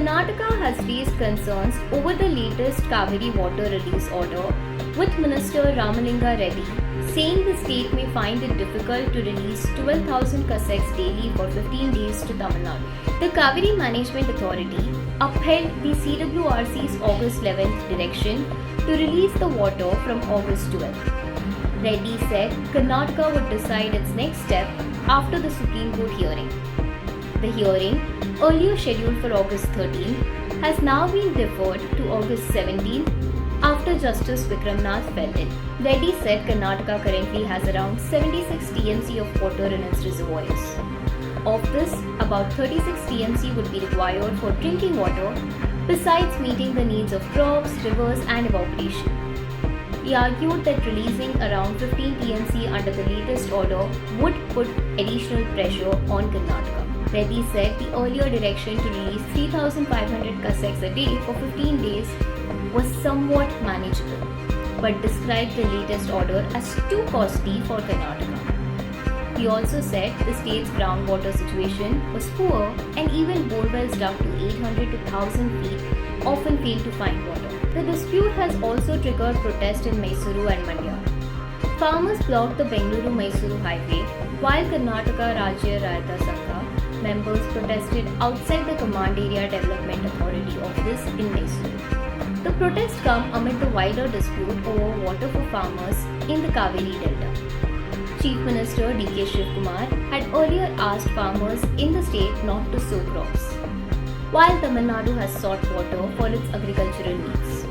Karnataka has raised concerns over the latest Kaveri water release order, with Minister Ramalinga Reddy saying the state may find it difficult to release 12,000 cassettes daily for 15 days to Tamil Nadu. The Kaveri Management Authority upheld the CWRC's August 11th direction to release the water from August 12th. Reddy said Karnataka would decide its next step after the Supreme Court hearing. The hearing, earlier scheduled for August 13, has now been deferred to August 17 after Justice Vikramnath fell in. Reddy said Karnataka currently has around 76 TMC of water in its reservoirs. Of this, about 36 TMC would be required for drinking water, besides meeting the needs of crops, rivers and evaporation. He argued that releasing around 15 TMC under the latest order would put additional pressure on Karnataka. Reddy said the earlier direction to release 3,500 cassettes a day for 15 days was somewhat manageable, but described the latest order as too costly for Karnataka. He also said the state's groundwater situation was poor and even borewells dug to 800 to 1,000 feet often fail to find water. The dispute has also triggered protest in Mysuru and Mandya. Farmers blocked the Bengaluru-Mysuru highway while Karnataka Rajya Rayata Sangha members protested outside the Command Area Development Authority office in Mysuru. The protests come amid the wider dispute over water for farmers in the Kaveri Delta. Chief Minister D.K. Shivkumar had earlier asked farmers in the state not to sow crops, while Tamil Nadu has sought water for its agricultural needs.